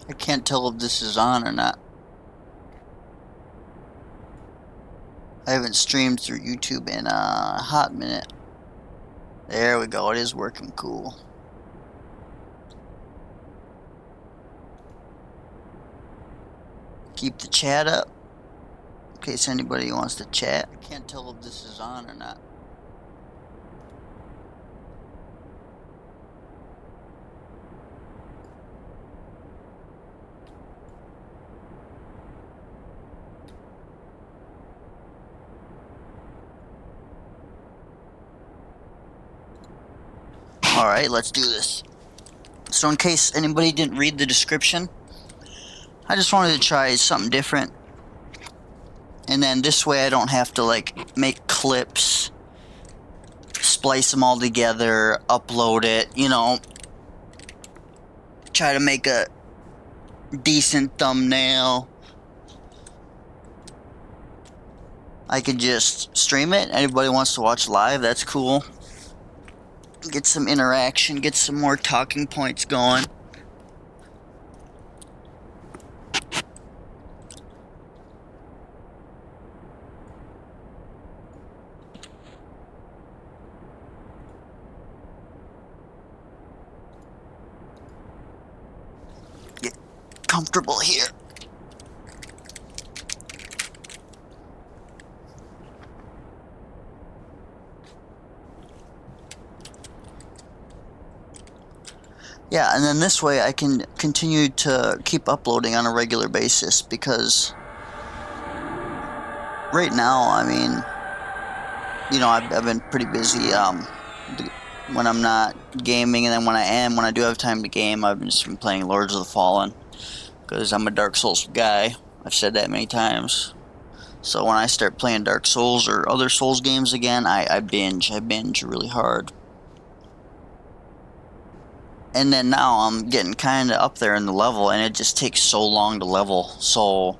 I can't tell if this is on or not. I haven't streamed through YouTube in a hot minute. There we go, it is working cool. Keep the chat up in case anybody wants to chat. I can't tell if this is on or not. Alright, let's do this. So in case anybody didn't read the description, I just wanted to try something different. And then this way I don't have to like make clips, splice them all together, upload it, you know, try to make a decent thumbnail. I could just stream it. Anybody wants to watch live, that's cool. Get some interaction, get some more talking points going. Get comfortable here. Yeah, and then this way I can continue to keep uploading on a regular basis, because right now, I mean, you know, I've been pretty busy when I'm not gaming, and then when I do have time to game, I've just been playing Lords of the Fallen, because I'm a Dark Souls guy. I've said that many times. So when I start playing Dark Souls or other Souls games again, I binge really hard. And then now I'm getting kind of up there in the level, and it just takes so long to level. So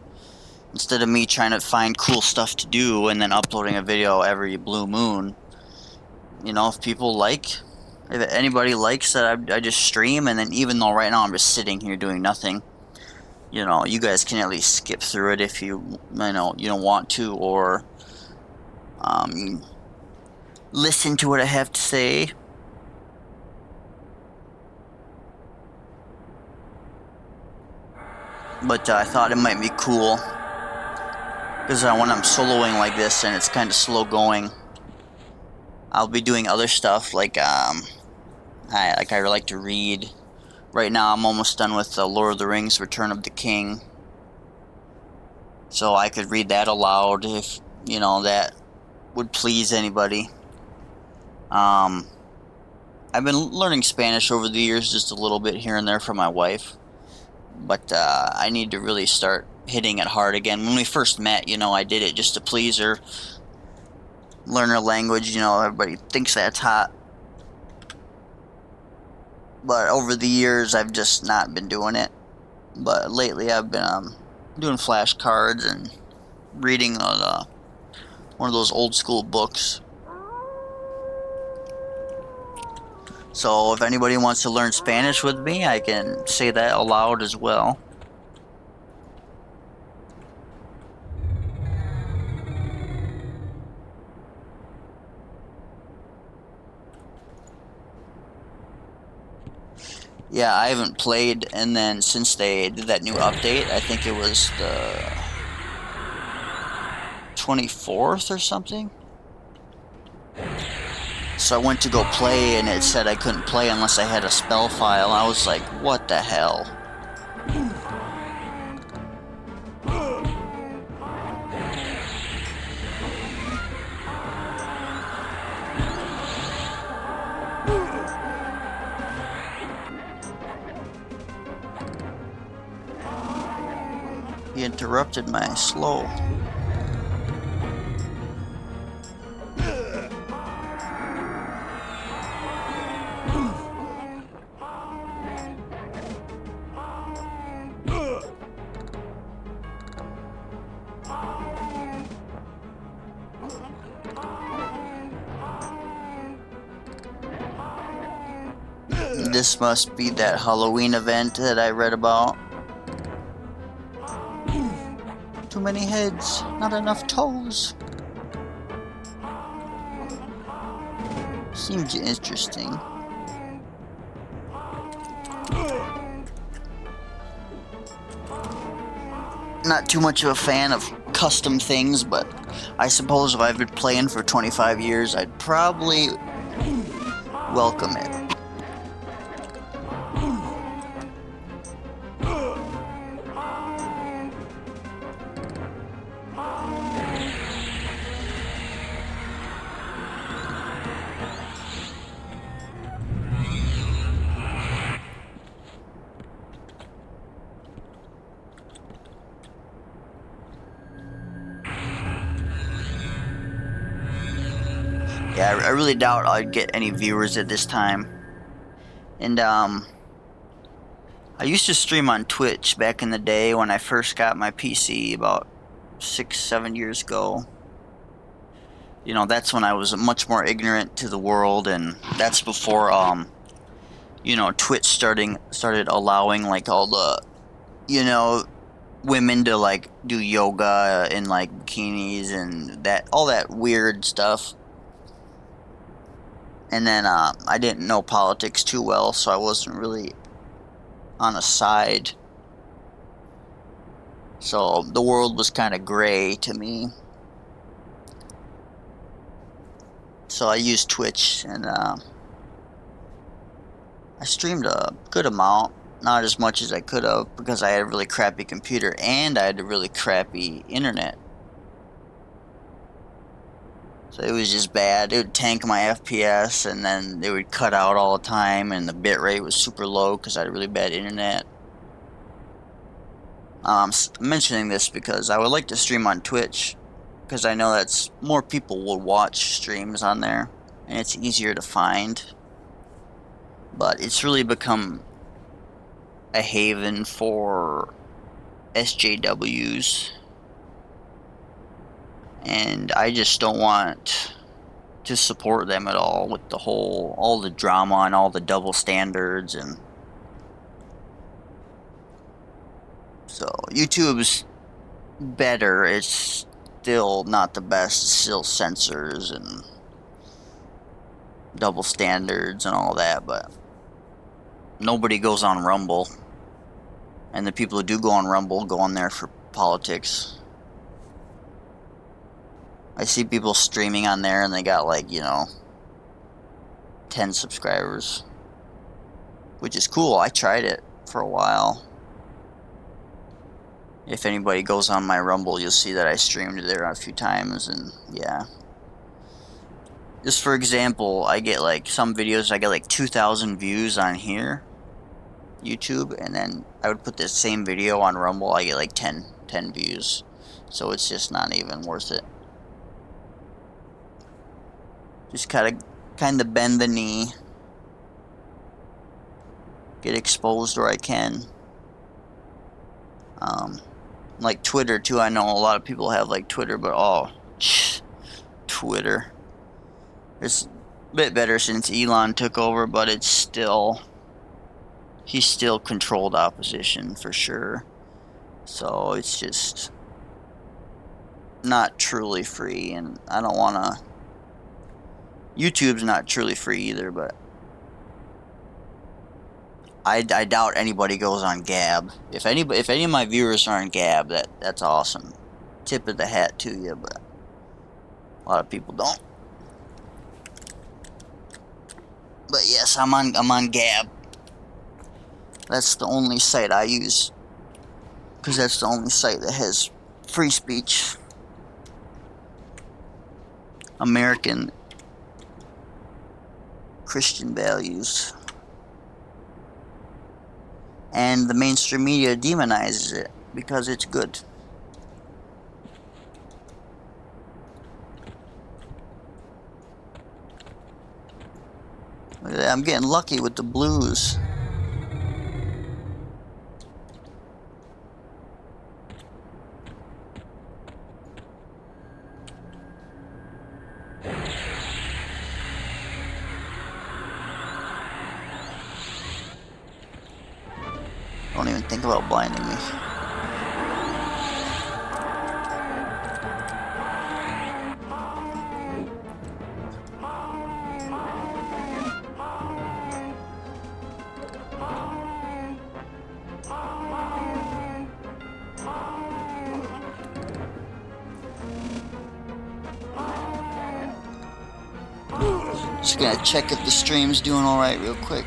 instead of me trying to find cool stuff to do and then uploading a video every blue moon, you know, if anybody likes that I just stream, and then even though right now I'm just sitting here doing nothing, you know, you guys can at least skip through it if you know, you don't want to, or listen to what I have to say. But I thought it might be cool, because when I'm soloing like this and it's kind of slow going, I'll be doing other stuff like I like to read. Right now I'm almost done with Lord of the Rings: Return of the King, so I could read that aloud if, you know, that would please anybody. I've been learning Spanish over the years, just a little bit here and there from my wife. But I need to really start hitting it hard again. When we first met, you know, I did it just to please her. Learn her language, you know, everybody thinks that's hot. But over the years, I've just not been doing it. But lately, I've been doing flashcards and reading one of those old school books. So if anybody wants to learn Spanish with me, I can say that aloud as well. Yeah, I haven't played, and then since they did that new update, I think it was the 24th or something. So I went to go play, and it said I couldn't play unless I had a spell file. I was like, what the hell? He interrupted my slow. This must be that Halloween event that I read about. Too many heads, not enough toes. Seems interesting. Not too much of a fan of custom things, but I suppose if I've been playing for 25 years, I'd probably welcome it. Yeah, I really doubt I'd get any viewers at this time. And I used to stream on Twitch back in the day when I first got my PC about 6-7 years ago. You know, that's when I was much more ignorant to the world, and that's before you know, Twitch started allowing like all the, you know, women to like do yoga in like bikinis and that all that weird stuff. And then I didn't know politics too well, so I wasn't really on a side. So the world was kind of gray to me. So I used Twitch, and I streamed a good amount. Not as much as I could have, because I had a really crappy computer and I had a really crappy internet. So it was just bad. It would tank my FPS, and then it would cut out all the time, and the bitrate was super low because I had really bad internet. I'm mentioning this because I would like to stream on Twitch, because I know that's more people will watch streams on there, and it's easier to find. But it's really become a haven for SJWs, and I just don't want to support them at all with the whole, all the drama and all the double standards. And so YouTube's better, it's still not the best, it's still censors and double standards and all that, but nobody goes on Rumble, and the people who do go on Rumble go on there for politics. I see people streaming on there and they got like, you know, 10 subscribers, which is cool. I tried it for a while. If anybody goes on my Rumble, you'll see that I streamed there a few times, and yeah. Just for example, I get like some videos, I get like 2,000 views on here, YouTube, and then I would put this same video on Rumble, I get like 10 views. So it's just not even worth it. Just kind of bend the knee, get exposed where I can. Like Twitter too. I know a lot of people have like Twitter, but oh, Twitter. It's a bit better since Elon took over, but it's still, he's still controlled opposition for sure. So it's just not truly free, and I don't want to. YouTube's not truly free either, but I doubt anybody goes on Gab. If any of my viewers are on Gab, that's awesome. Tip of the hat to you, but a lot of people don't. But yes, I'm on Gab. That's the only site I use, because that's the only site that has free speech. American Christian values. And the mainstream media demonizes it because it's good. Look at that, I'm getting lucky with the blues. Don't even think about blinding me. Just gonna check if the stream's doing alright real quick.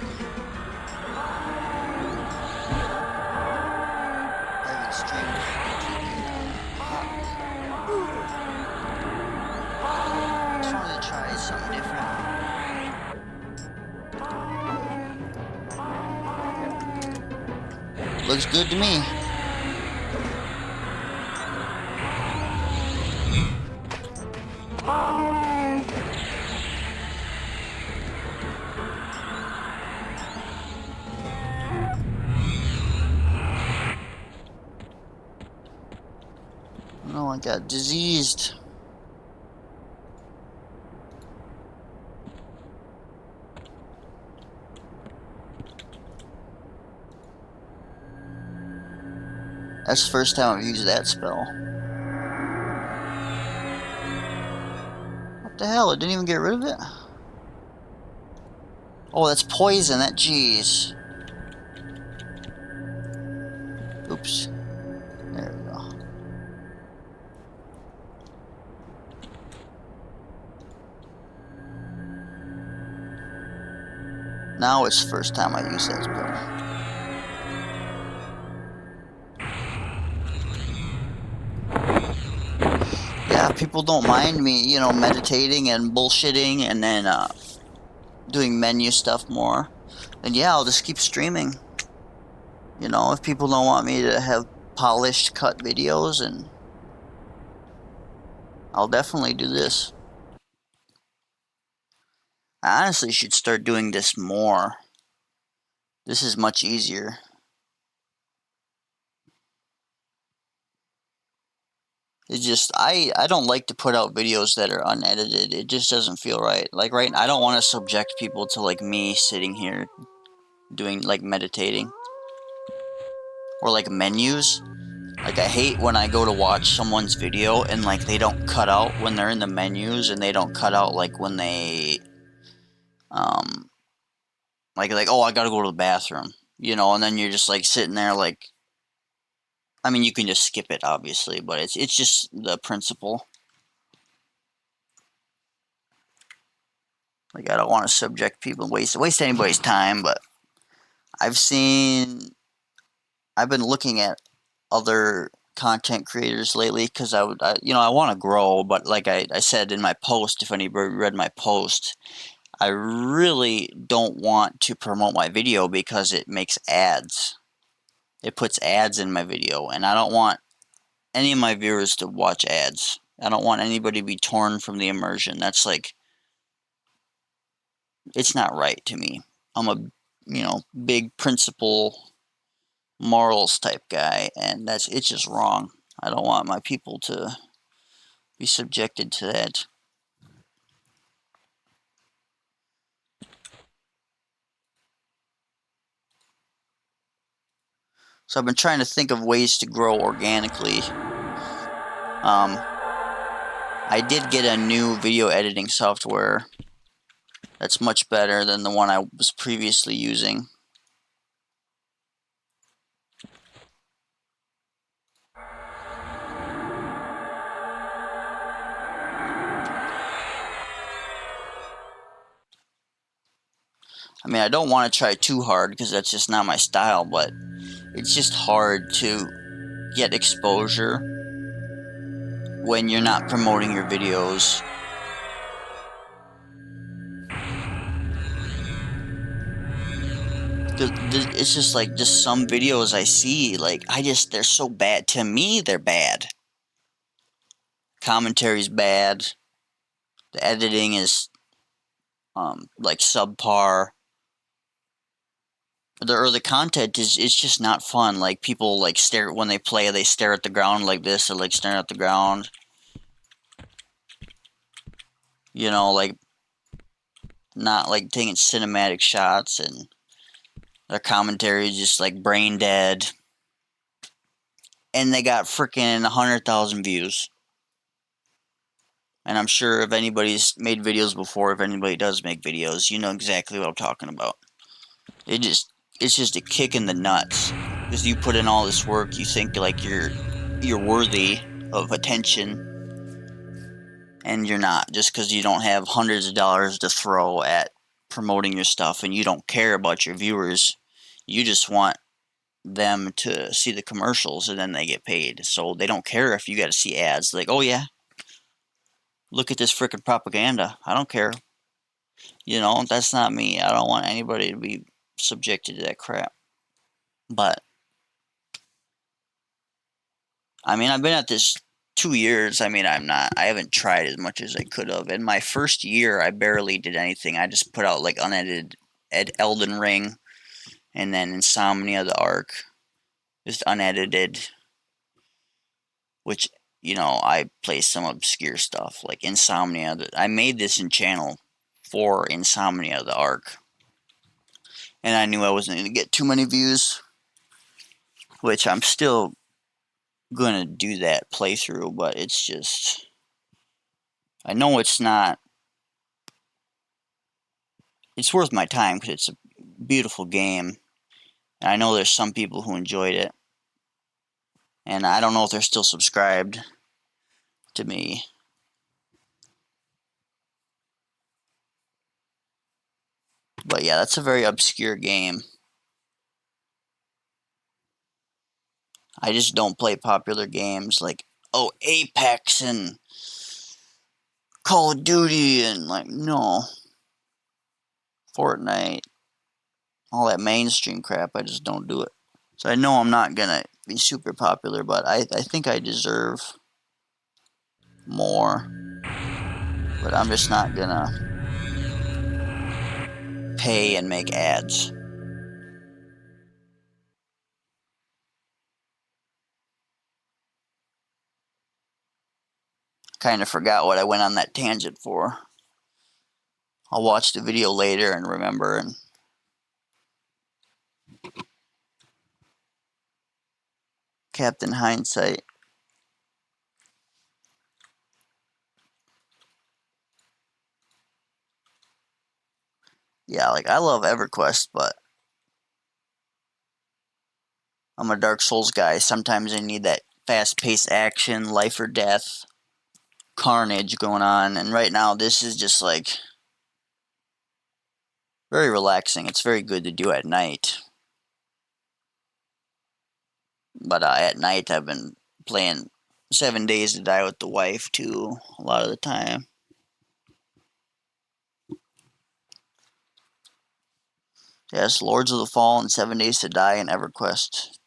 I haven't streamed hot yet. Just wanted to try something different. Looks good to me. Oh, I got diseased. That's the first time I've used that spell. What the hell? It didn't even get rid of it? Oh, that's poison. That jeez. Oops. There we go. Now it's the first time I use that spell. Yeah, people don't mind me, you know, meditating and bullshitting and then doing menu stuff more. And yeah, I'll just keep streaming. You know, if people don't want me to have polished, cut videos, and I'll definitely do this. I honestly should start doing this more. This is much easier. It's just, I don't like to put out videos that are unedited. It just doesn't feel right. Like, right, I don't want to subject people to, like, me sitting here doing, like, meditating. Or, like, menus. Like, I hate when I go to watch someone's video and, like, they don't cut out when they're in the menus, and they don't cut out, like, when they, like, oh, I gotta go to the bathroom. You know, and then you're just, like, sitting there, like, I mean, you can just skip it, obviously, but it's just the principle. Like, I don't want to subject people, waste anybody's time, but I've been looking at other content creators lately, because I want to grow, but like I said in my post, if anybody read my post, I really don't want to promote my video because it makes ads. It puts ads in my video, and I don't want any of my viewers to watch ads. I don't want anybody to be torn from the immersion. That's like, it's not right to me. I'm a, big principle, morals type guy, and it's just wrong. I don't want my people to be subjected to that. So I've been trying to think of ways to grow organically. I did get a new video editing software that's much better than the one I was previously using. I mean, I don't want to try too hard because that's just not my style, but it's just hard to get exposure when you're not promoting your videos. It's just like, just some videos I see, like, they're so bad. To me, they're bad. Commentary's bad. The editing is, like, subpar. The content it's just not fun. Like, people, like, stare when they play, they stare at the ground like this, or, like, staring at the ground. You know, like, not, like, taking cinematic shots, and their commentary is just, like, brain dead. And they got freaking 100,000 views. And I'm sure if anybody's made videos before, if anybody does make videos, you know exactly what I'm talking about. It's just a kick in the nuts. Because you put in all this work, you think, like, you're worthy of attention. and you're not, just because you don't have hundreds of dollars to throw at promoting your stuff and you don't care about your viewers. You just want them to see the commercials and then they get paid. So they don't care if you got to see ads. Like, oh yeah, look at this freaking propaganda. I don't care. You know, that's not me. I don't want anybody to be subjected to that crap. But I mean, I've been at this 2 years. I mean, I haven't tried as much as I could have. In my first year, I barely did anything. I just put out like unedited Elden Ring and then Insomnia the Ark, just unedited, which, you know, I play some obscure stuff like Insomnia. I made this in channel for Insomnia the Ark, and I knew I wasn't going to get too many views, which I'm still going to do that playthrough, but it's just, I know it's not, it's worth my time because it's a beautiful game, and I know there's some people who enjoyed it, and I don't know if they're still subscribed to me. But yeah, that's a very obscure game. I just don't play popular games like, oh, Apex and Call of Duty and, like, no. Fortnite. All that mainstream crap, I just don't do it. So I know I'm not gonna be super popular, but I think I deserve more. But I'm just not gonna pay and make ads. Kind of forgot what I went on that tangent for. I'll watch the video later and remember. And Captain Hindsight. Yeah, like, I love Everquest, but I'm a Dark Souls guy. Sometimes I need that fast-paced action, life or death, carnage going on. And right now, this is just like very relaxing. It's very good to do at night. But at night, I've been playing 7 Days to Die with the wife too, a lot of the time. Yes, Lords of the Fallen, 7 Days to Die, and EverQuest.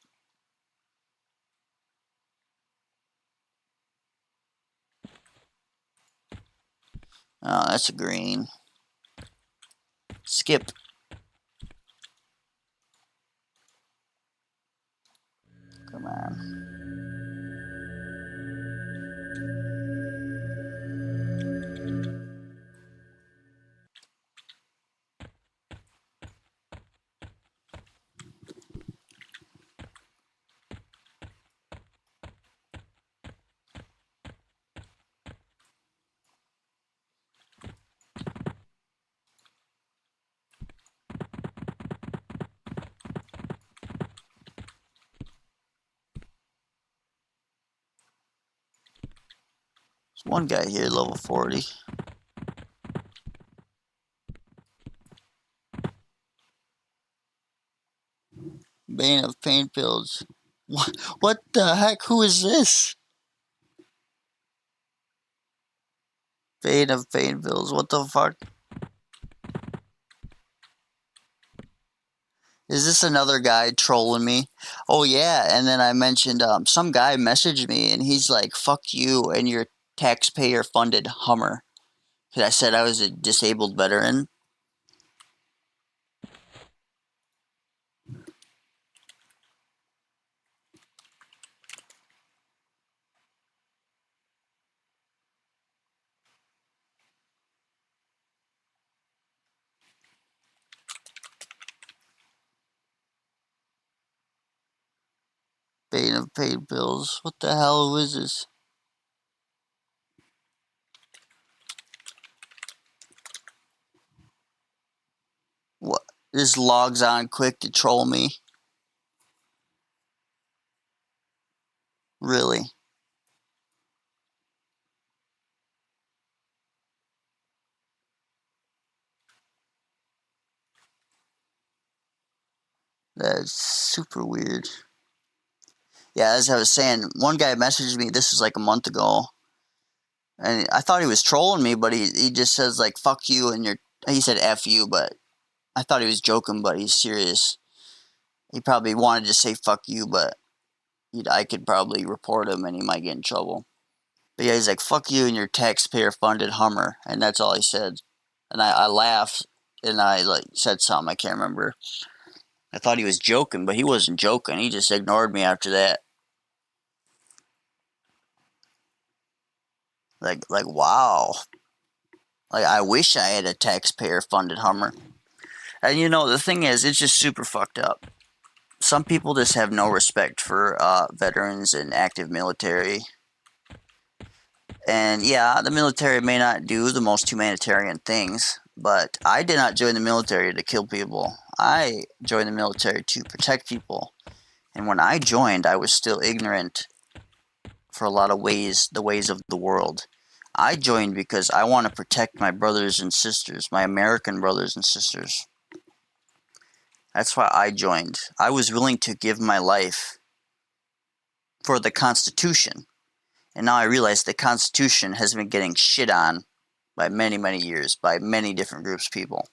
Oh, that's a green. Skip. Come on. There's one guy here, level 40. Bane of Pain Pills. What the heck? Who is this? Bane of Pain Pills. What the fuck? Is this another guy trolling me? Oh yeah, and then I mentioned some guy messaged me and he's like, "Fuck you and your taxpayer-funded Hummer," because I said I was a disabled veteran. Bane of Pain Pills. What the hell? Who is this? What? This logs on quick to troll me. Really? That's super weird. Yeah, as I was saying, one guy messaged me, this was like a month ago, and I thought he was trolling me, but he just says, like, fuck you, and he said F you, but I thought he was joking, but he's serious. He probably wanted to say fuck you, but I could probably report him and he might get in trouble. But yeah, he's like, fuck you and your taxpayer-funded Hummer, and that's all he said. And I laughed, and I like said something, I can't remember. I thought he was joking, but he wasn't joking. He just ignored me after that. Like wow. Like, I wish I had a taxpayer-funded Hummer. And you know, the thing is, it's just super fucked up. Some people just have no respect for veterans and active military. And yeah, the military may not do the most humanitarian things, but I did not join the military to kill people. I joined the military to protect people. And when I joined, I was still ignorant for a lot of ways, the ways of the world. I joined because I want to protect my brothers and sisters, my American brothers and sisters. That's why I joined. I was willing to give my life for the Constitution. And now I realize the Constitution has been getting shit on by many, many years, by many different groups of people.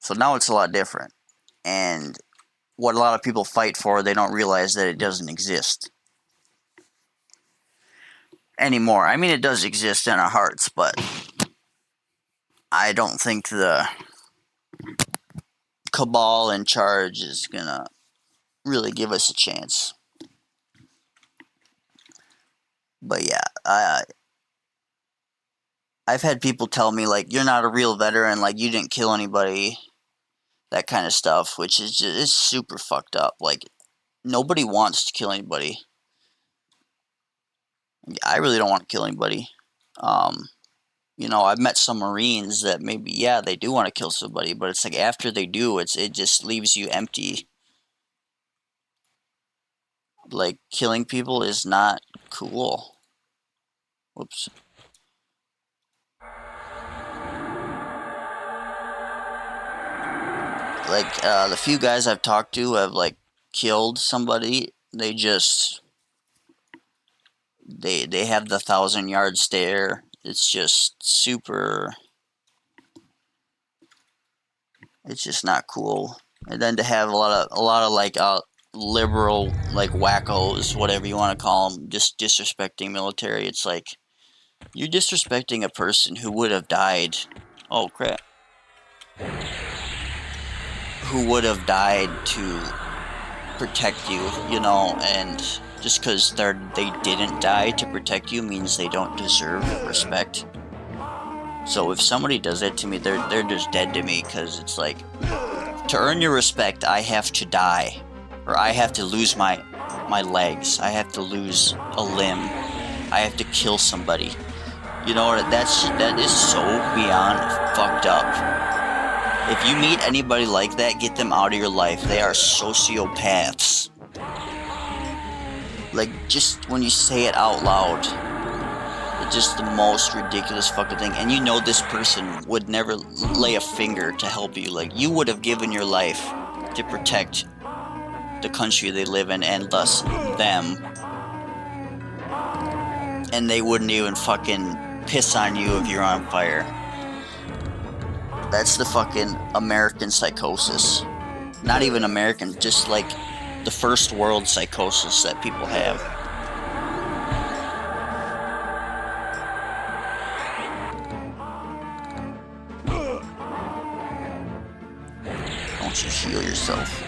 So now it's a lot different. And what a lot of people fight for, they don't realize that it doesn't exist anymore. I mean, it does exist in our hearts, but I don't think the cabal in charge is gonna really give us a chance. But yeah, I've had people tell me, like, you're not a real veteran, like, you didn't kill anybody, that kind of stuff, which is just, it's super fucked up. Like, nobody wants to kill anybody. I really don't want to kill anybody. You know, I've met some Marines that maybe, yeah, they do want to kill somebody, but it's like after they do, it just leaves you empty. Like, killing people is not cool. Whoops. Like, the few guys I've talked to have, like, killed somebody, they just, they have the 1,000-yard stare. It's just super, it's just not cool. And then to have a lot of like, liberal, like, wackos, whatever you want to call them, just disrespecting military. It's like, you're disrespecting a person who would have died. Oh, crap. Who would have died to protect you, you know, and just because they didn't die to protect you means they don't deserve respect. So if somebody does that to me, they're just dead to me, because it's like, to earn your respect, I have to die, or I have to lose my legs, I have to lose a limb, I have to kill somebody. You know, that is so beyond fucked up. If you meet anybody like that, get them out of your life. They are sociopaths. Like, just when you say it out loud, it's just the most ridiculous fucking thing. And you know this person would never lay a finger to help you. Like, you would have given your life to protect the country they live in, and thus them. And they wouldn't even fucking piss on you if you're on fire. That's the fucking American psychosis. Not even American, just like the first world psychosis that people have. Don't you heal yourself?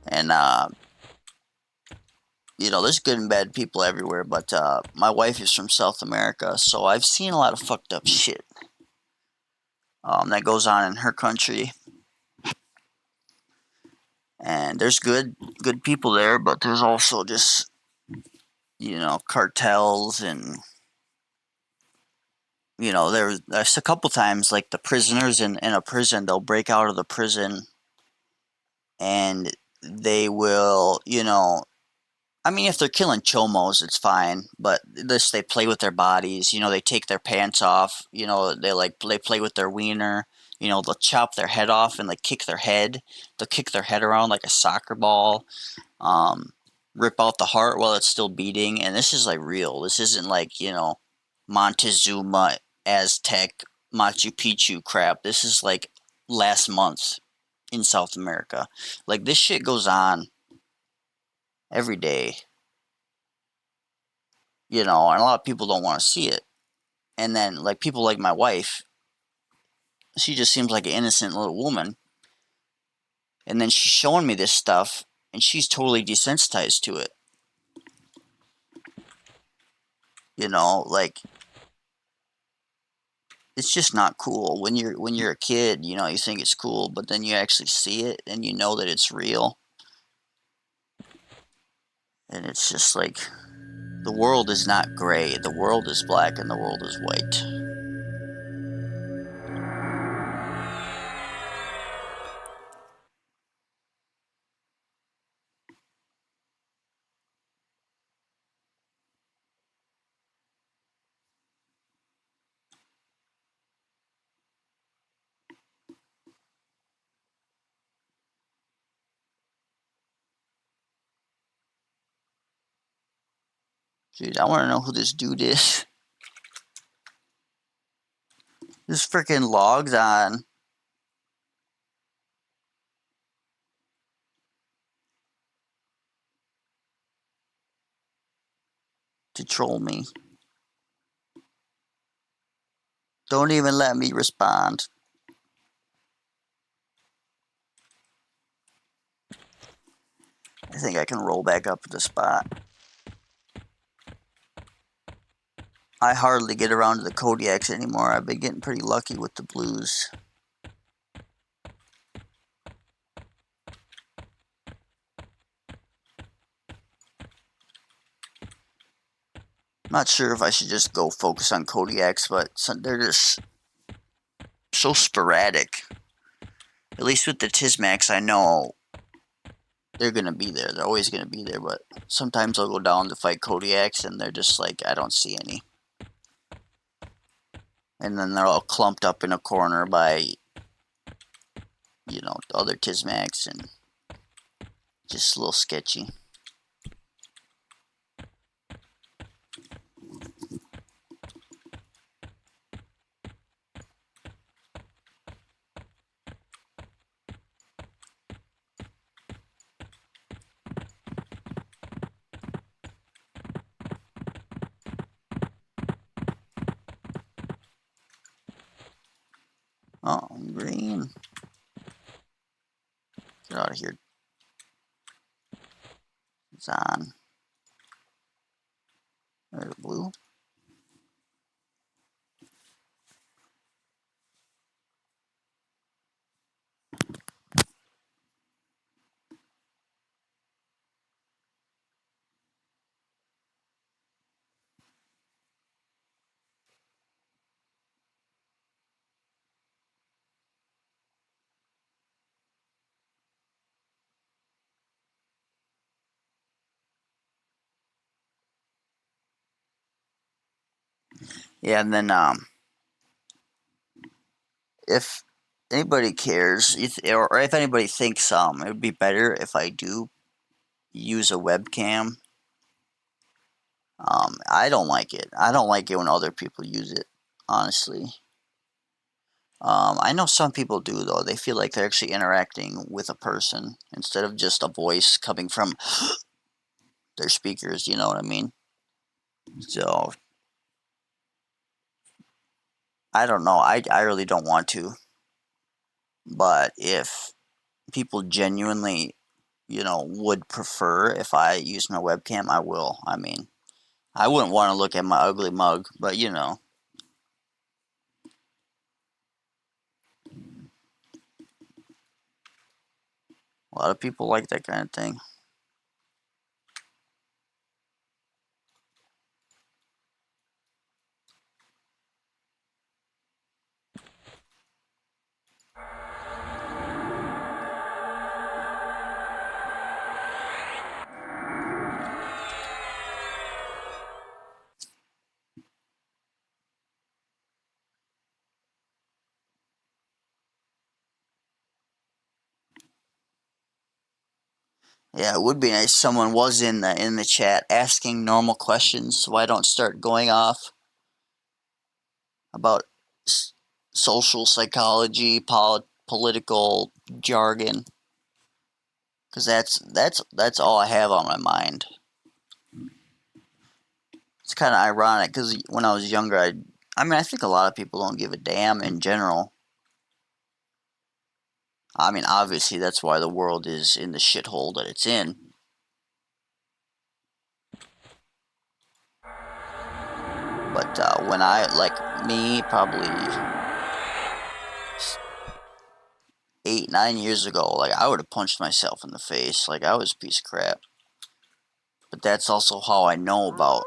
And, you know, there's good and bad people everywhere, but, my wife is from South America, so I've seen a lot of fucked up shit, that goes on in her country. And there's good people there, but there's also just, cartels and there's a couple times like the prisoners in a prison, they'll break out of the prison and they will, I mean, if they're killing chomos, it's fine, but this they play with their bodies, they take their pants off, they play with their wiener, they'll chop their head off and like kick their head. They'll kick their head around like a soccer ball, um, rip out the heart while it's still beating, and this is like real. This isn't like, Montezuma, Aztec, Machu Picchu crap. This is like last month in South America. Like this shit goes on every day, and a lot of people don't want to see it. And then like people like my wife, she just seems like an innocent little woman. And then she's showing me this stuff and she's totally desensitized to it. Like it's just not cool. When you're a kid, you think it's cool, but then you actually see it and you know that it's real. And it's just like the world is not gray. The world is black and the world is white. Dude, I want to know who this dude is. This freaking logs on to troll me. Don't even let me respond. I think I can roll back up to the spot. I hardly get around to the Kodiaks anymore. I've been getting pretty lucky with the blues. I'm not sure if I should just go focus on Kodiaks, but they're just so sporadic. At least with the Tismacs, I know they're going to be there. They're always going to be there, but sometimes I'll go down to fight Kodiaks, and they're just like, I don't see any. And then they're all clumped up in a corner by, other Tismacs, and just a little sketchy. Oh, green. Get out of here. It's on. There's blue. Yeah, and then if anybody cares, or if anybody thinks it would be better if I do use a webcam, I don't like it. I don't like it when other people use it, honestly. I know some people do, though. They feel like they're actually interacting with a person instead of just a voice coming from their speakers, you know what I mean? So, I don't know. I really don't want to. But if people genuinely, would prefer if I use my webcam, I will. I mean, I wouldn't want to look at my ugly mug, but a lot of people like that kind of thing. Yeah, it would be nice if someone was in the chat asking normal questions, so I don't start going off about social psychology, political jargon, because that's all I have on my mind. It's kind of ironic because when I was younger, I mean, I think a lot of people don't give a damn in general. I mean, obviously, that's why the world is in the shithole that it's in. But when I, like me, probably 8, 9 years ago, like I would have punched myself in the face. Like I was a piece of crap. But that's also how I know about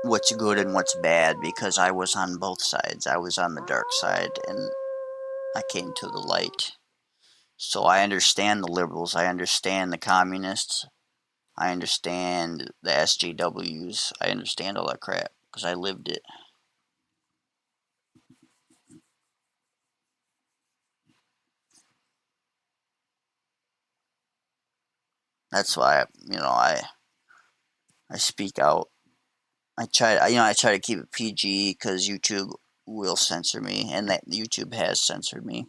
what's good and what's bad because I was on both sides. I was on the dark side and I came to the light. So I understand the liberals. I understand the communists. I understand the SJWs. I understand all that crap because I lived it. That's why I speak out. I try to keep it PG because YouTube will censor me, and that YouTube has censored me.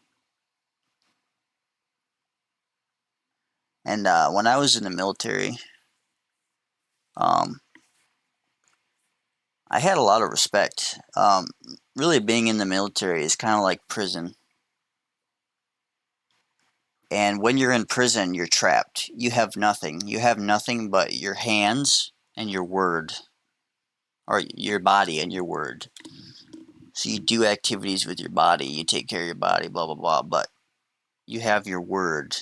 And when I was in the military, um, I had a lot of respect. Really, being in the military is kind of like prison. And when you're in prison, you're trapped. You have nothing. You have nothing but your hands and your word, or your body and your word. So you do activities with your body. You take care of your body, blah blah blah. But you have your word.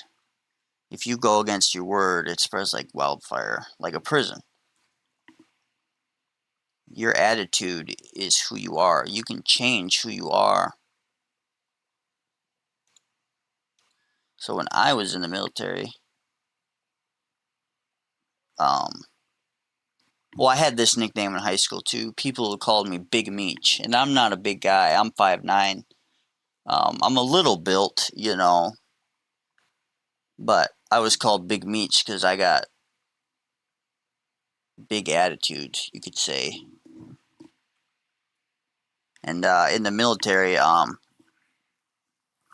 If you go against your word, it spreads like wildfire, like a prison. Your attitude is who you are. You can change who you are. So when I was in the military, um, well, I had this nickname in high school too. People called me Big Meech, and I'm not a big guy. I'm 5'9". I'm a little built, but I was called Big Meech because I got big attitude, you could say. And in the military, I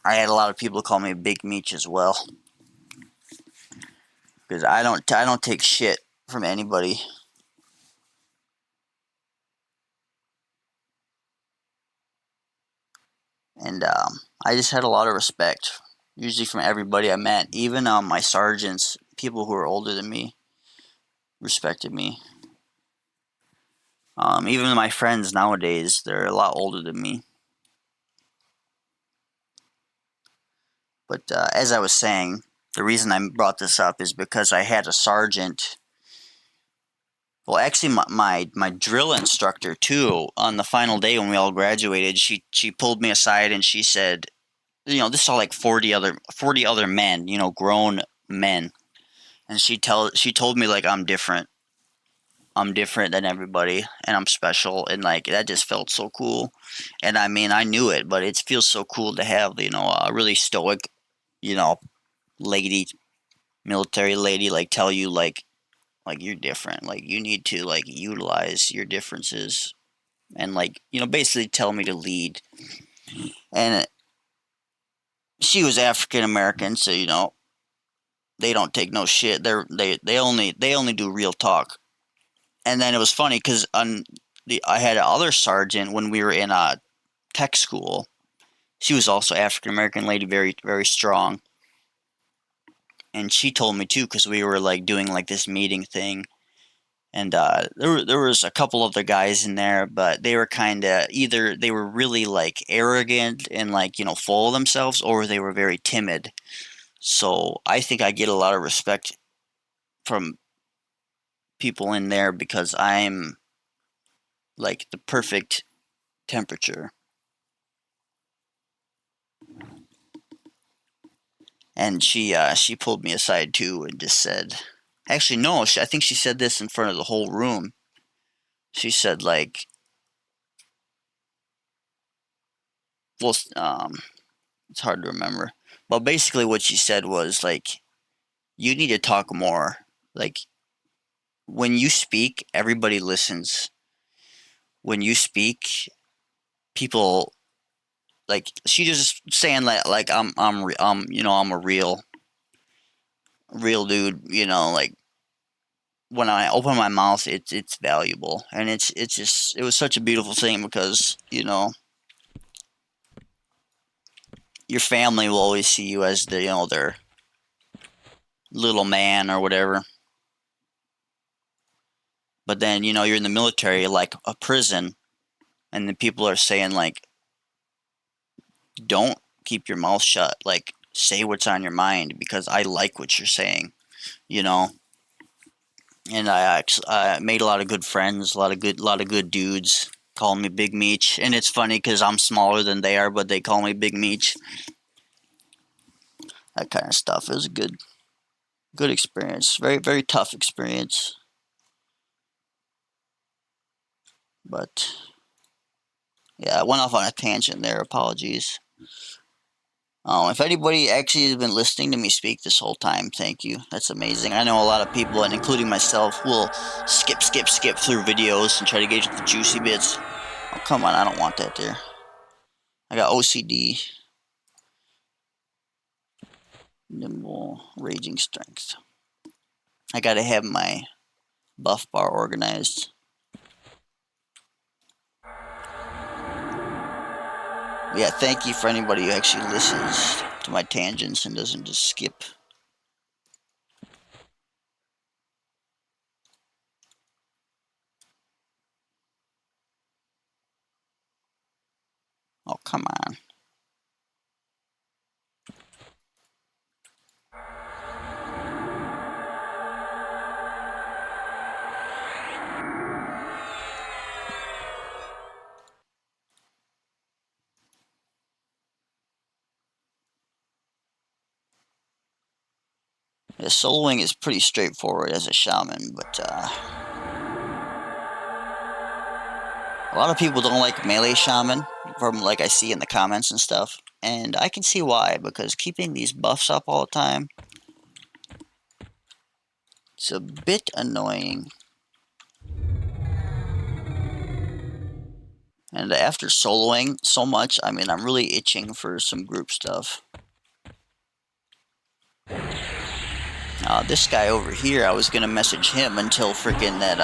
had a lot of people call me Big Meech as well because I don't take shit from anybody. And I just had a lot of respect, usually from everybody I met. Even my sergeants, people who were older than me, respected me. Even my friends nowadays, they're a lot older than me. But as I was saying, the reason I brought this up is because I had a sergeant. Well, actually, my drill instructor too. On the final day when we all graduated, she pulled me aside and she said, this is all like 40 other men, grown men, and she told me like I'm different. I'm different than everybody, and I'm special, and like that just felt so cool. And I mean, I knew it, but it feels so cool to have a really stoic, you know, lady, military lady, like tell you like you're different, like you need to like utilize your differences, and like basically tell me to lead. And she was African American, so they don't take no shit. They only do real talk. And then it was funny because I had another sergeant when we were in tech school. She was also African American lady, very very strong, and she told me too because we were like doing like this meeting thing, and there was a couple other guys in there, but they were kind of either they were really like arrogant and like full of themselves, or they were very timid. So I think I get a lot of respect from people in there because I'm like the perfect temperature. And she pulled me aside too and just said, actually no, I think she said this in front of the whole room. She said like, well, it's hard to remember, but basically what she said was like, you need to talk more. Like, when you speak, everybody listens. When you speak, people like she just saying like I'm a real dude. Like when I open my mouth, it's valuable, and it's just it was such a beautiful thing because your family will always see you as their little man or whatever. But then you're in the military, like a prison, and the people are saying like, don't keep your mouth shut. Like, say what's on your mind because I like what you're saying. You know. And I made a lot of good friends, lot of good dudes. Call me Big Meech, and it's funny because I'm smaller than they are, but they call me Big Meech. That kind of stuff. It was a good experience. Very very tough experience, but yeah, I went off on a tangent there. Apologies. If anybody actually has been listening to me speak this whole time, thank you. That's amazing. I know a lot of people, and including myself, will skip through videos and try to get the juicy bits. Oh, come on, I don't want that there. I got OCD. Nimble, raging strength. I gotta have my buff bar organized. Yeah, thank you for anybody who actually listens to my tangents and doesn't just skip. Oh, come on. Yeah, soloing is pretty straightforward as a shaman, but a lot of people don't like melee shaman, from like I see in the comments and stuff. And I can see why, because keeping these buffs up all the time, it's a bit annoying. And after soloing so much, I mean, I'm really itching for some group stuff. This guy over here, I was gonna message him until freaking that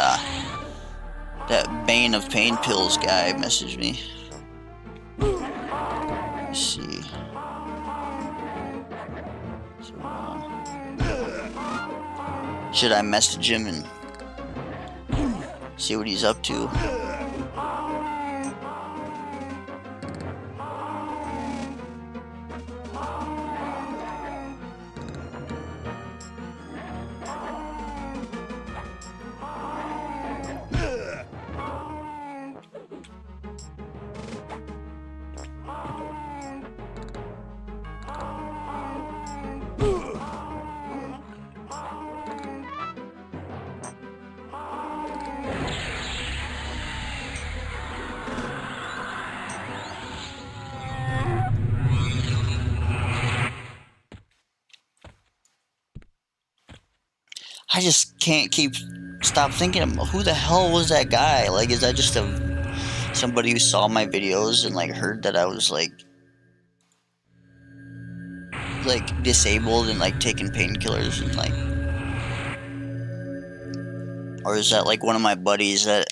Bane of Pain Pills guy messaged me. Let's see. So, should I message him and see what he's up to? I just can't stop thinking of who the hell was that guy? Like, is that just somebody who saw my videos and like heard that I was like disabled and like taking painkillers and like, or is that like one of my buddies that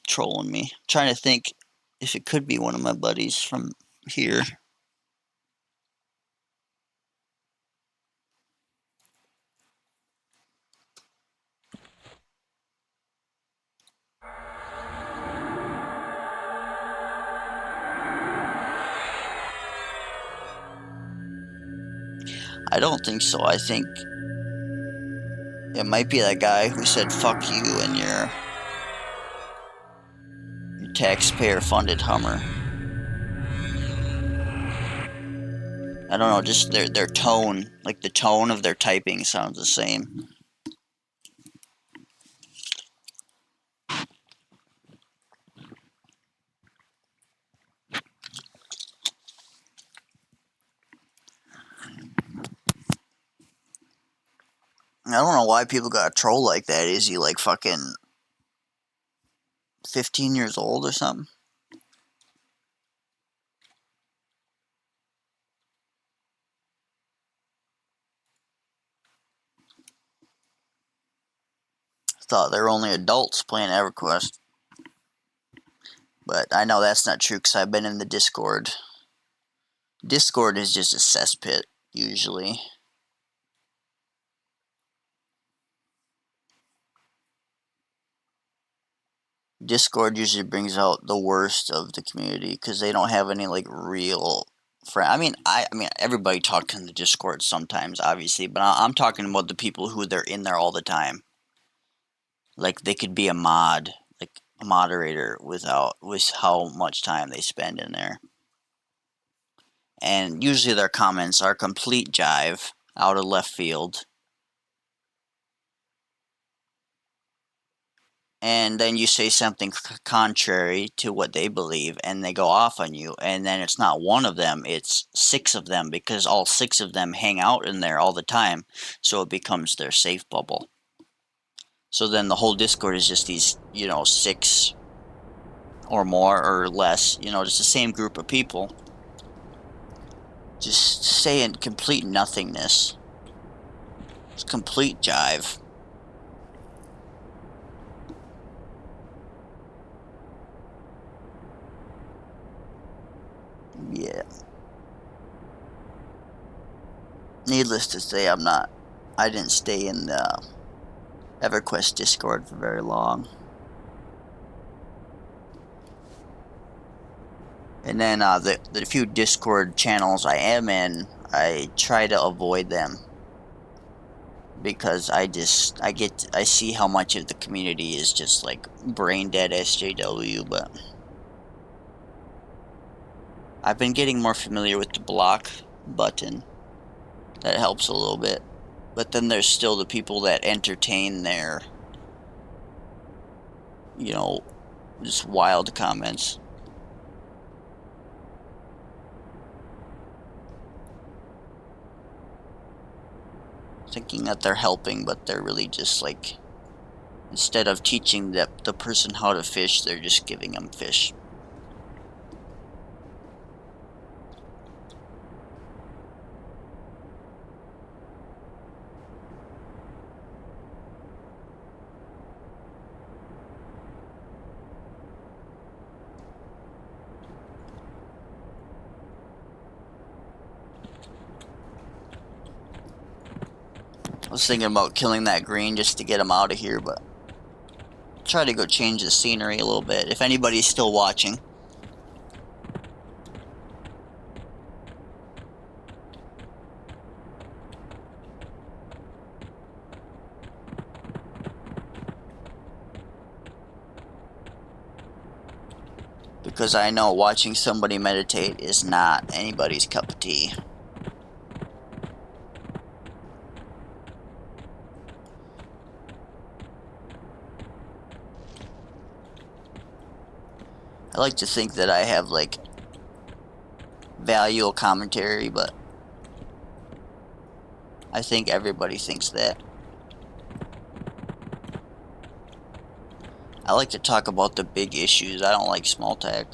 trolling me? I'm trying to think if it could be one of my buddies from here. I don't think so. I think it might be that guy who said "fuck you" in your taxpayer-funded Hummer. I don't know, just their tone, like the tone of their typing sounds the same. I don't know why people got a troll like that. Is he like fucking 15 years old or something? Thought they were only adults playing Everquest. But I know that's not true because I've been in the Discord. Discord is just a cesspit, usually. Discord usually brings out the worst of the community because they don't have any like real friend. I mean, everybody talks in the Discord sometimes, obviously, but I'm talking about the people who they're in there all the time. Like they could be a mod, like a moderator, with how much time they spend in there. And usually their comments are complete jive, out of left field. And then you say something contrary to what they believe, and they go off on you, and then it's not one of them, it's 6 of them, because all 6 of them hang out in there all the time, so it becomes their safe bubble. So then the whole Discord is just these, 6 or more or less, just the same group of people, just saying complete nothingness. It's complete jive. Yeah. Needless to say, I didn't stay in the Everquest Discord for very long. And then the few Discord channels I am in, I try to avoid them. Because I see how much of the community is just like brain dead SJW, but I've been getting more familiar with the block button. That helps a little bit. But then there's still the people that entertain their, just wild comments. Thinking that they're helping, but they're really just like, instead of teaching the person how to fish, they're just giving them fish. I was thinking about killing that green just to get him out of here, but try to go change the scenery a little bit, if anybody's still watching. Because I know watching somebody meditate is not anybody's cup of tea. I like to think that I have like valuable commentary, but I think everybody thinks that. I like to talk about the big issues. I don't like small talk.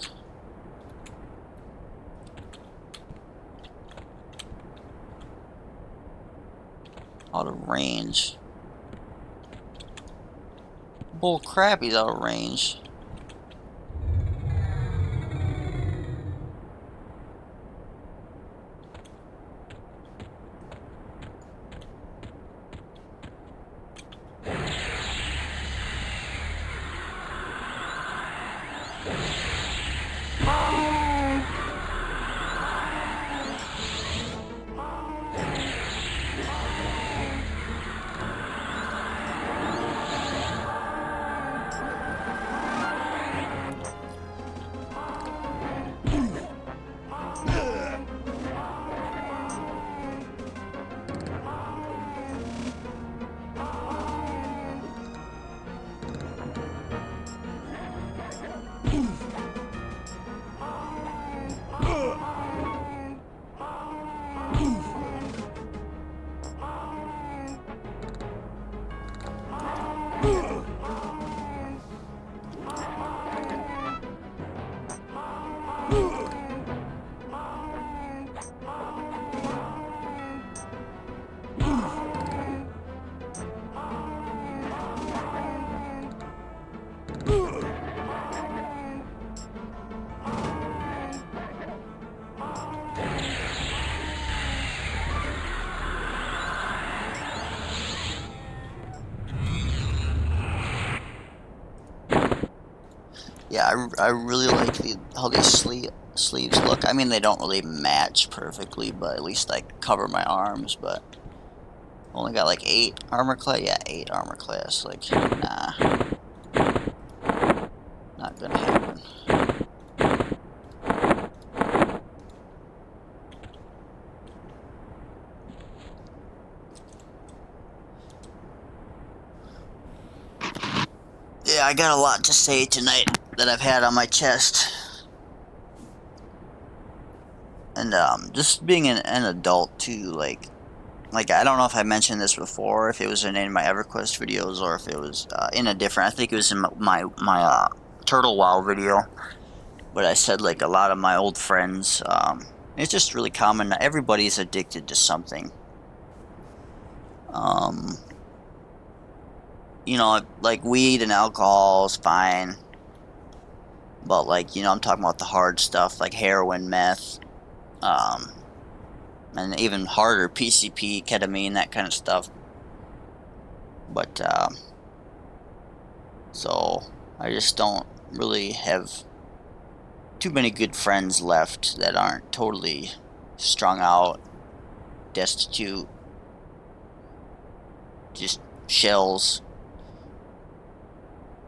Out of range. Bull crap, he's out of range. Yeah, I really like how these sleeves look. I mean, they don't really match perfectly, but at least I cover my arms. But only got like 8 armor class. Yeah, 8 armor class. Like, nah, not gonna happen. Yeah, I got a lot to say tonight that I've had on my chest. And just being an adult too, like I don't know if I mentioned this before, if it was in any of my Everquest videos or if it was in a different. I think it was in my Turtle Wow video, but I said like a lot of my old friends. It's just really common. Everybody's addicted to something. You know, like weed and alcohol is fine, but like I'm talking about the hard stuff like heroin, meth. And even harder, PCP, ketamine, that kind of stuff. But so I just don't really have too many good friends left that aren't totally strung out, destitute, just shells.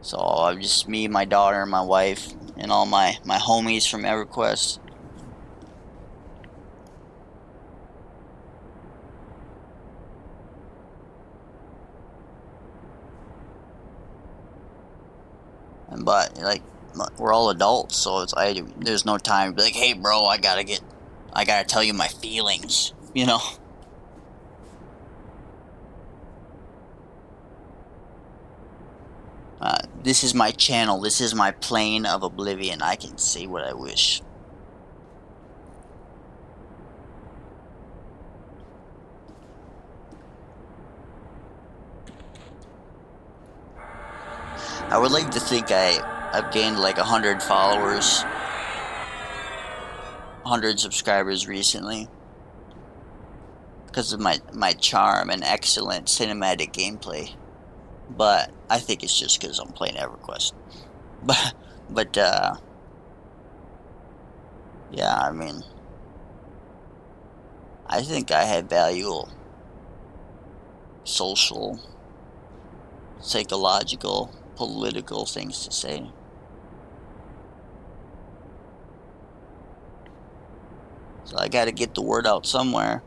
So I'm just me, my daughter, my wife, and all my homies from Everquest. But like we're all adults, so there's no time to be like, hey bro, I gotta tell you my feelings, you know. This is my channel. This is my plane of oblivion. I can say what I wish. I would like to think I've gained like 100 followers, 100 subscribers recently because of my charm and excellent cinematic gameplay. But I think it's just because I'm playing EverQuest. But yeah, I mean, I think I have valuable social, psychological, political things to say. So I got to get the word out somewhere.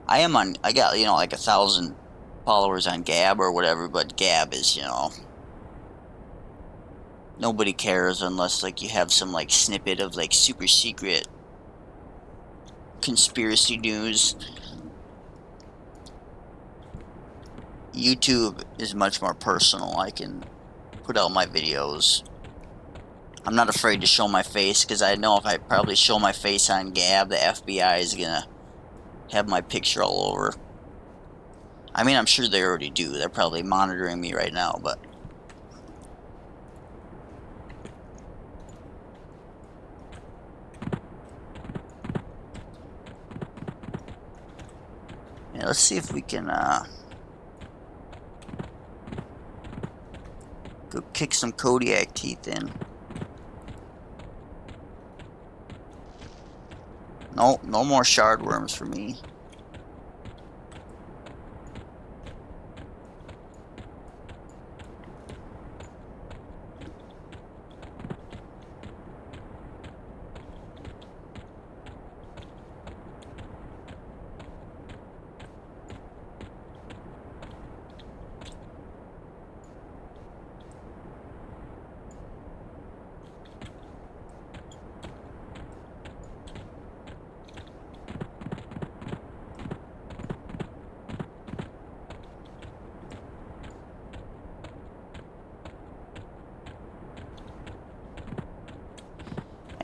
I got, like 1,000 followers on Gab or whatever, but Gab is, nobody cares unless, like, you have some, like, snippet of, like, super secret conspiracy news. YouTube is much more personal. I can put out my videos. I'm not afraid to show my face, because I know if I probably show my face on Gab, the FBI is gonna have my picture all over. I mean, I'm sure they already do. They're probably monitoring me right now, but... yeah, let's see if we can, go kick some Kodiak teeth in. No more shard worms for me.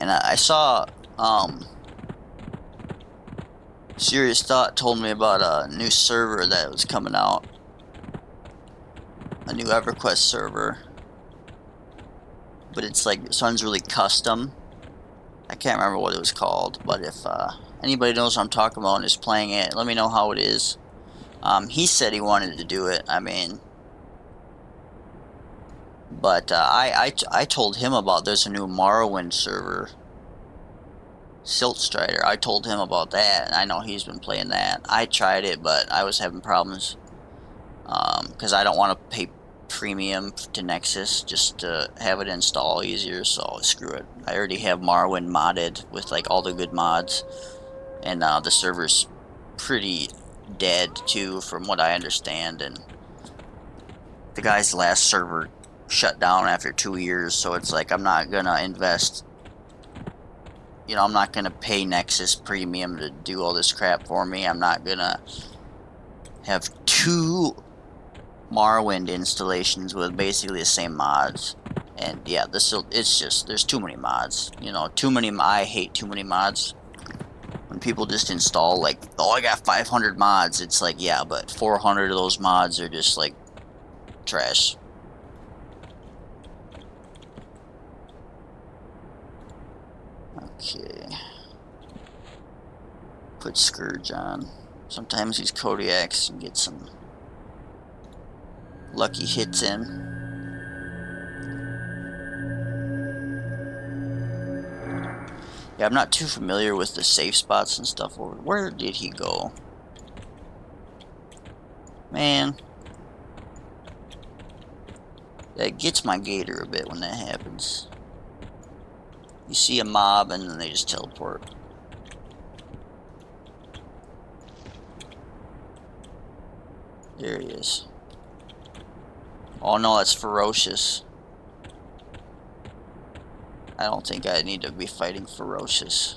And I saw, Serious Thought told me about a new server that was coming out. A new Everquest server. But it's like, this one's really custom. I can't remember what it was called, but if anybody knows what I'm talking about and is playing it, let me know how it is. He said he wanted to do it, I mean... But I told him about, there's a new Morrowind server. Silt Strider, I told him about that, and I know he's been playing that. I tried it, but I was having problems. Because I don't want to pay premium to Nexus just to have it install easier, so screw it. I already have Morrowind modded with like all the good mods, and the server's pretty dead too from what I understand, and the guy's last server shut down after 2 years, so it's like I'm not gonna invest, you know, I'm not gonna pay Nexus premium to do all this crap for me. I'm not gonna have 2 Morrowind installations with basically the same mods. And yeah, it's just, there's too many mods, you know, I hate too many mods. When people just install like, oh, I got 500 mods, it's like, yeah, but 400 of those mods are just like trash. Okay, put Scourge on. Sometimes these Kodiaks can get some lucky hits in. Yeah, I'm not too familiar with the safe spots and stuff. Where did he go? Man, that gets my gator a bit when that happens. You see a mob and then they just teleport. There he is. Oh no, that's Ferocious. I don't think I need to be fighting Ferocious.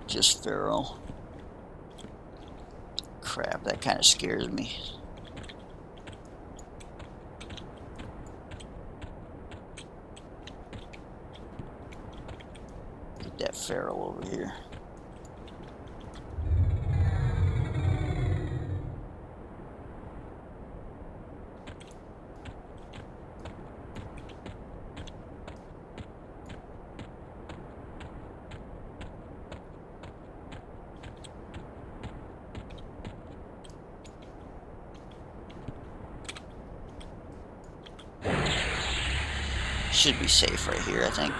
Just Feral. Crap, that kind of scares me. Get that Feral over here. Should be safe right here, I think.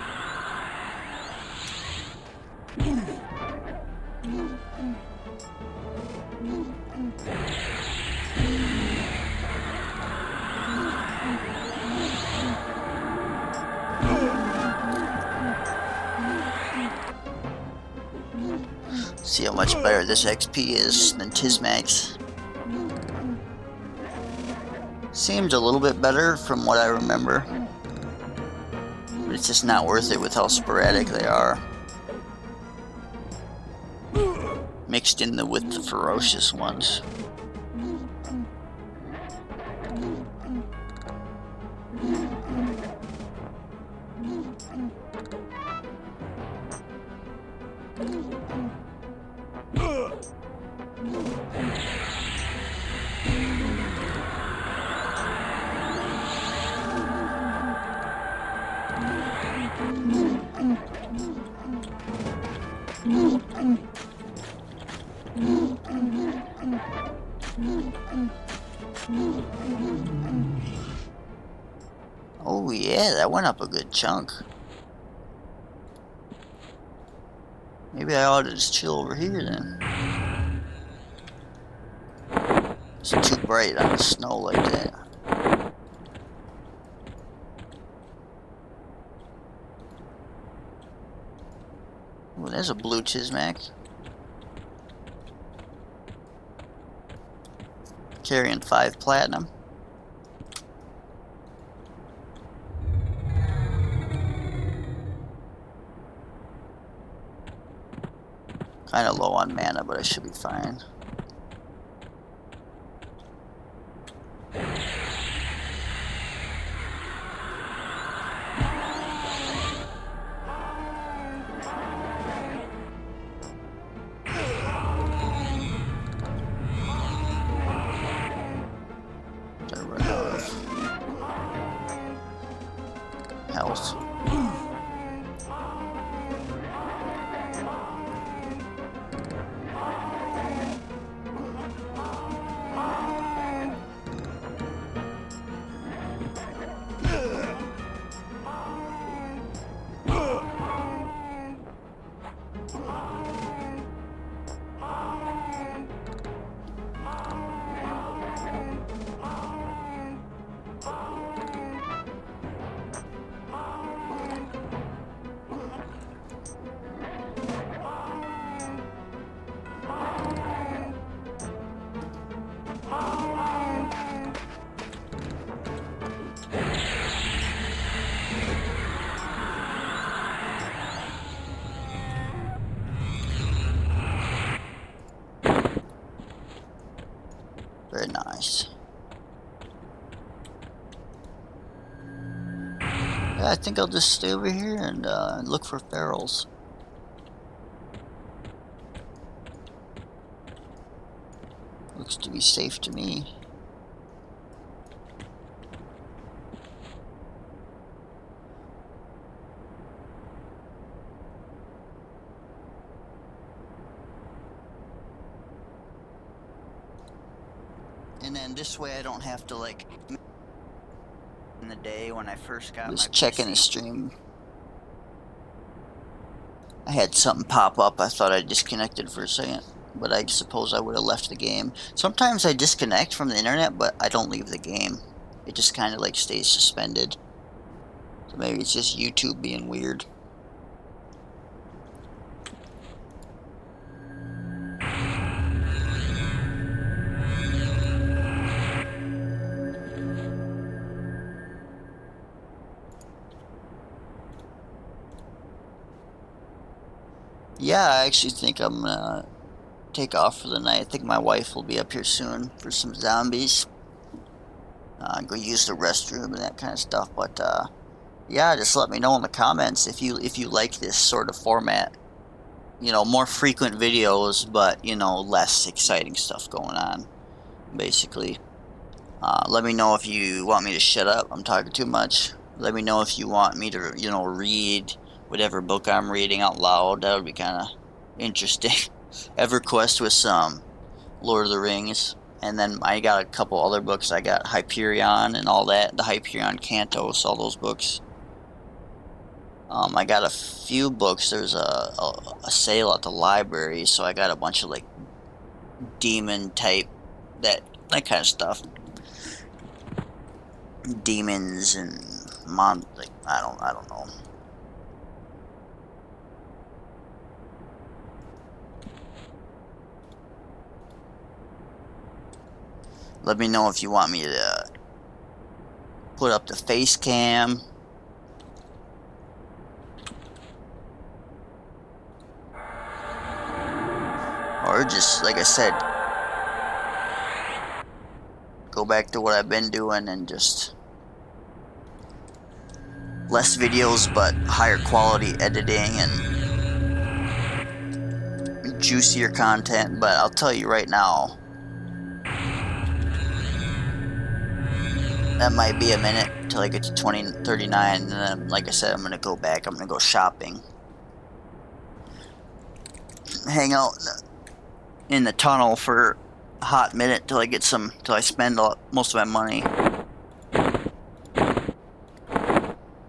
See how much better this XP is than Tizmax. Seems a little bit better from what I remember. But it's just not worth it with how sporadic they are. Mixed in with the Ferocious ones. Oh yeah, that went up a good chunk. Maybe I ought to just chill over here then. It's too bright on the snow like that. Well, there's a blue Tizmac. Carrying 5 platinum. Kinda low on mana, but I should be fine. I think I'll just stay over here and look for ferals. Looks to be safe to me. And then this way I don't have to, like, in the day when I first got just checking the stream. I had something pop up. I thought I disconnected for a second, but I suppose I would have left the game. Sometimes I disconnect from the internet, but I don't leave the game. It just kind of like stays suspended. So maybe it's just YouTube being weird. Yeah, I actually think I'm gonna take off for the night. I think my wife will be up here soon for some zombies. Go use the restroom and that kind of stuff. But yeah, just let me know in the comments if you like this sort of format. You know, more frequent videos, but you know, less exciting stuff going on. Basically, let me know if you want me to shut up. I'm talking too much. Let me know if you want me to, you know, read whatever book I'm reading out loud. That would be kind of interesting. Everquest with some Lord of the Rings, and then I got a couple other books. I got Hyperion and all that, the Hyperion Cantos, all those books. I got a few books. There's a sale at the library, so I got a bunch of like demon type, that kind of stuff. Demons and like I don't know. Let me know if you want me to put up the face cam. Or just, like I said, go back to what I've been doing and just less videos but higher quality editing and juicier content. But I'll tell you right now, that might be a minute till I get to 2039, and then, like I said, I'm gonna go back. I'm gonna go shopping, hang out in the tunnel for a hot minute till I get some, till I spend most of my money.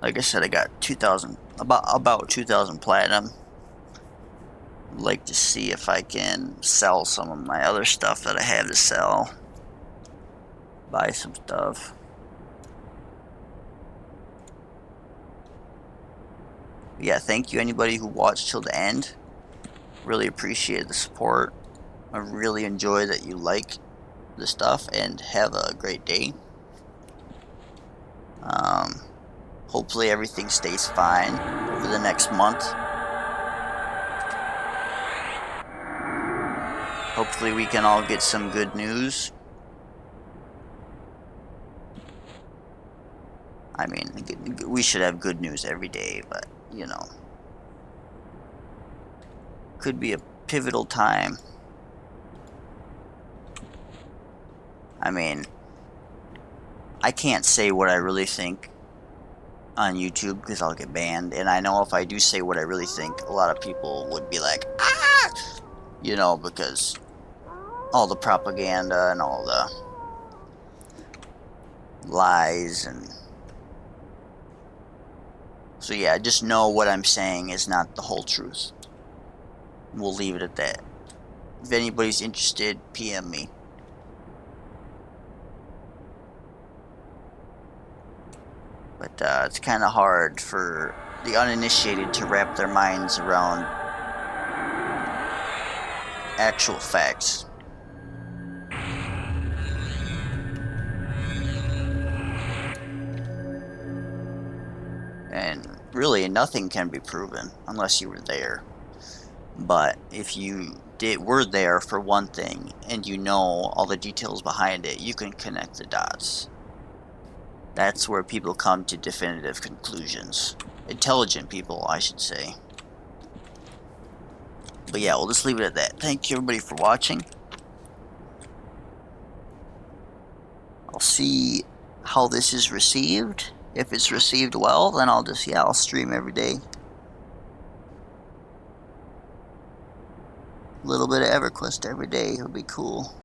Like I said, I got 2,000, about 2,000 platinum. I'd like to see if I can sell some of my other stuff that I have to sell. Buy some stuff. Yeah, thank you anybody who watched till the end. Really appreciate the support. I really enjoy that you like the stuff, and have a great day. Hopefully everything stays fine over the next month. Hopefully we can all get some good news. I mean, we should have good news every day, but you know, could be a pivotal time. I mean, I can't say what I really think on YouTube because I'll get banned, and I know if I do say what I really think, a lot of people would be like, ah! You know, because all the propaganda and all the lies. And so yeah, just know what I'm saying is not the whole truth. We'll leave it at that. If anybody's interested, PM me. But it's kind of hard for the uninitiated to wrap their minds around actual facts. And really, nothing can be proven unless you were there. But if you were there for one thing, and you know all the details behind it, you can connect the dots. That's where people come to definitive conclusions. Intelligent people, I should say. But yeah, we'll just leave it at that. Thank you everybody for watching. I'll see how this is received. If it's received well, then I'll stream every day. A little bit of Everquest every day would be cool.